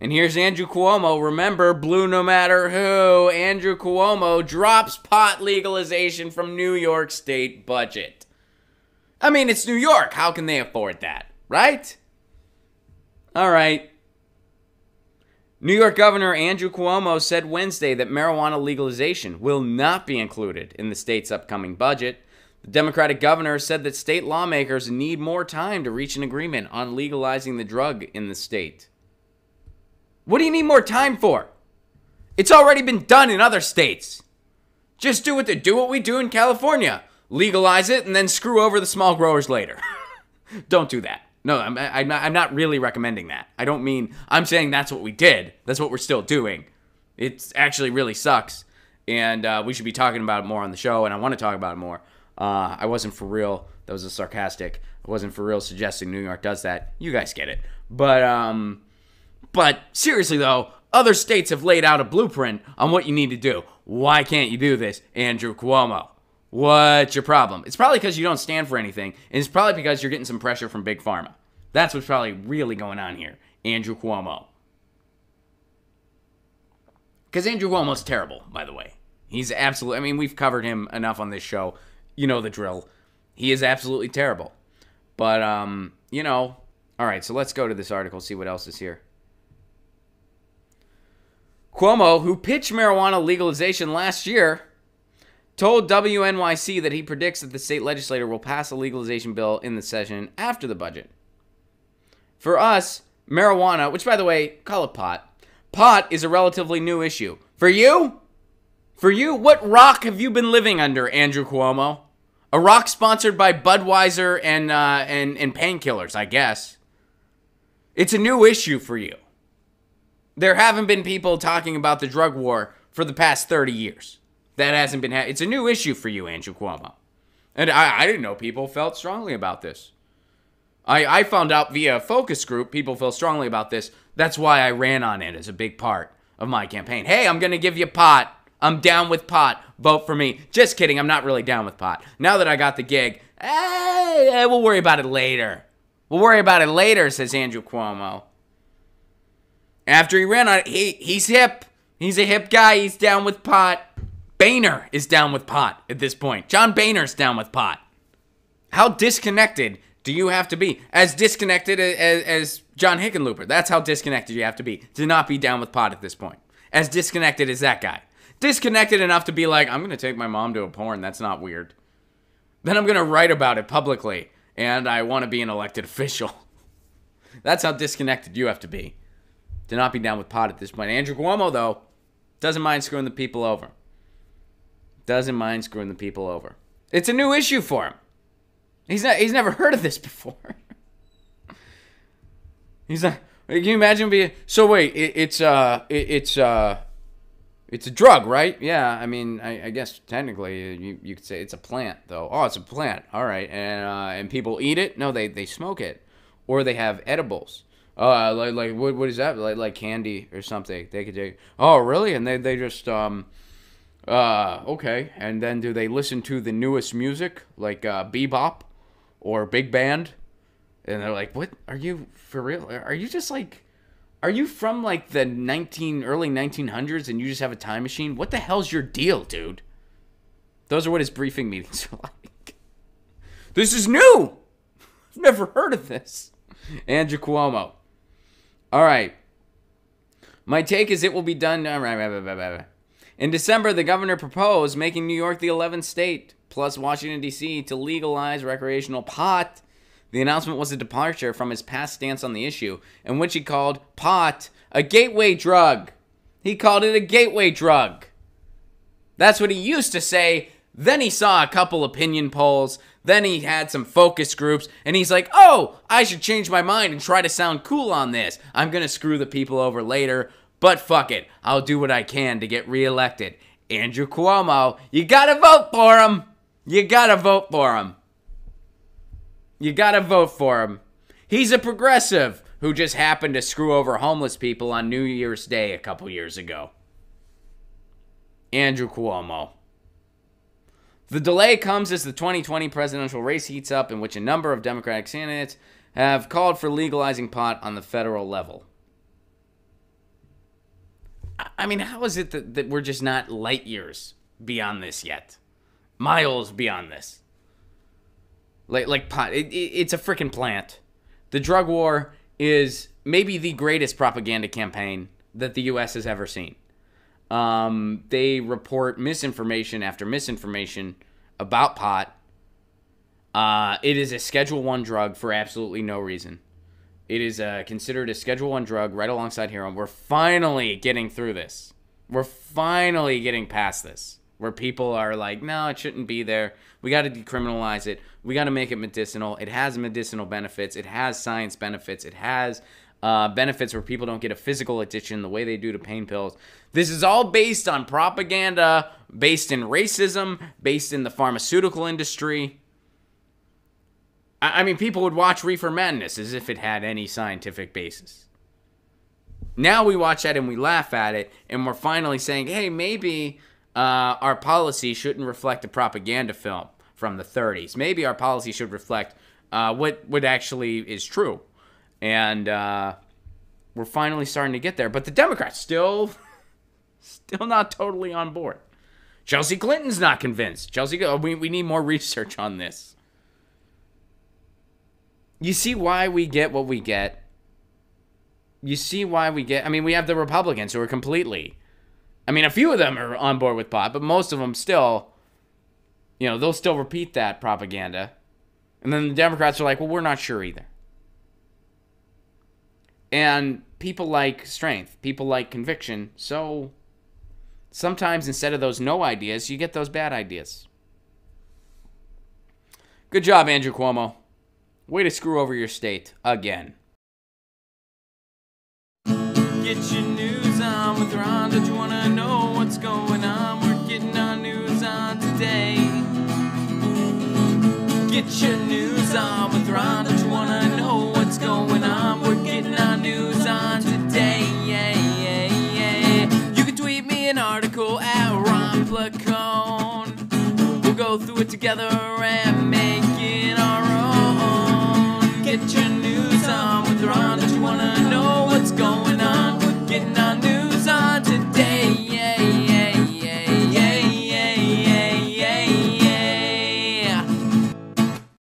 And here's Andrew Cuomo. Remember, blue no matter who. Andrew Cuomo drops pot legalization from New York State budget. I mean, it's New York. How can they afford that, right? All right. New York Governor Andrew Cuomo said Wednesday that marijuana legalization will not be included in the state's upcoming budget. The Democratic governor said that state lawmakers need more time to reach an agreement on legalizing the drug in the state. What do you need more time for? It's already been done in other states. Just do what we do in California. Legalize it and then screw over the small growers later. Don't do that. No, I'm not really recommending that. I don't mean, I'm saying that's what we did. That's what we're still doing. It actually really sucks. And we should be talking about it more on the show, and I want to talk about it more. I wasn't for real. That was a sarcastic. I wasn't for real suggesting New York does that. You guys get it. But seriously, though, other states have laid out a blueprint on what you need to do. Why can't you do this, Andrew Cuomo? What's your problem? It's probably because you don't stand for anything, and it's probably because you're getting some pressure from Big Pharma. That's what's probably really going on here, Andrew Cuomo. Because Andrew Cuomo's terrible, by the way. He's absolutely, I mean, we've covered him enough on this show. You know the drill. He is absolutely terrible. But, all right, so let's go to this article, see what else is here. Cuomo, who pitched marijuana legalization last year, told WNYC that he predicts that the state legislature will pass a legalization bill in the session after the budget. For us, marijuana, which, by the way, call it pot. Pot is a relatively new issue. For you? What rock have you been living under, Andrew Cuomo? A rock sponsored by Budweiser and painkillers, I guess. It's a new issue for you. There haven't been people talking about the drug war for the past 30 years. That hasn't been it's a new issue for you, Andrew Cuomo. And I didn't know people felt strongly about this. I found out via a focus group people feel strongly about this. That's why I ran on it as a big part of my campaign. Hey, I'm going to give you pot. I'm down with pot. Vote for me. Just kidding. I'm not really down with pot. Now that I got the gig, we'll worry about it later. We'll worry about it later, says Andrew Cuomo. After he ran on it, he's hip. He's a hip guy. He's down with pot. Boehner is down with pot at this point. John Boehner's down with pot. How disconnected do you have to be? As disconnected as John Hickenlooper. That's how disconnected you have to be to not be down with pot at this point. As disconnected as that guy. Disconnected enough to be like, I'm going to take my mom to a porn. That's not weird. Then I'm going to write about it publicly. And I want to be an elected official. That's how disconnected you have to be to not be down with pot at this point. Andrew Cuomo, though, doesn't mind screwing the people over. Doesn't mind screwing the people over. It's a new issue for him. He's never heard of this before. He's like, can you imagine being, so wait, it's a drug, right? Yeah, I mean, I guess technically you could say it's a plant, though. Oh, it's a plant. All right, and people eat it? No, they smoke it, or they have edibles. Like what is that? Like candy or something? They could take. Oh, really? And they just okay. And then do they listen to the newest music like bebop or big band? And they're like, what? Are you for real? Are you just like? Are you from like the early 1900s and you just have a time machine? What the hell's your deal, dude? Those are what his briefing meetings are like. This is new. I've never heard of this. Andrew Cuomo. All right. My take is it will be done. In December, the governor proposed making New York the 11th state, plus Washington, D.C., to legalize recreational pot. The announcement was a departure from his past stance on the issue, in which he called pot a gateway drug. He called it a gateway drug. That's what he used to say. Then he saw a couple opinion polls. Then he had some focus groups. And he's like, oh, I should change my mind and try to sound cool on this. I'm going to screw the people over later. But fuck it. I'll do what I can to get reelected. Andrew Cuomo, you got to vote for him. You got to vote for him. You gotta vote for him. He's a progressive who just happened to screw over homeless people on New Year's Day a couple years ago. Andrew Cuomo. The delay comes as the 2020 presidential race heats up, in which a number of Democratic candidates have called for legalizing pot on the federal level. I mean, how is it that we're just not light years beyond this yet? Miles beyond this. Like pot. It's a freaking plant. The drug war is maybe the greatest propaganda campaign that the U.S. has ever seen. They report misinformation after misinformation about pot. It is a Schedule I drug for absolutely no reason. It is considered a Schedule I drug right alongside heroin. We're finally getting through this. We're finally getting past this, where people are like, no, it shouldn't be there. We got to decriminalize it. We got to make it medicinal. It has medicinal benefits. It has science benefits. It has benefits where people don't get a physical addiction the way they do to pain pills. This is all based on propaganda, based in racism, based in the pharmaceutical industry. I mean, people would watch Reefer Madness as if it had any scientific basis. Now we watch that and we laugh at it, and we're finally saying, hey, maybe our policy shouldn't reflect a propaganda film from the 30s. Maybe our policy should reflect what actually is true. And we're finally starting to get there. But the Democrats still not totally on board. Chelsea Clinton's not convinced. We need more research on this. You see why we get what we get. You see why we get... I mean, we have the Republicans who are completely... I mean, a few of them are on board with pot, but most of them still... You know, they'll still repeat that propaganda. And then the Democrats are like, well, we're not sure either. And people like strength. People like conviction. So sometimes instead of those no ideas, you get those bad ideas. Good job, Andrew Cuomo. Way to screw over your state again. Get your news on with Ron. Don't you want to know what's going on? We're getting our news on today. Get your news on with Ron. Don't you want to know what's going on? We're getting our news on today. Yeah. You can tweet me an article at Ron Placone. We'll go through it together and make it our own. Get your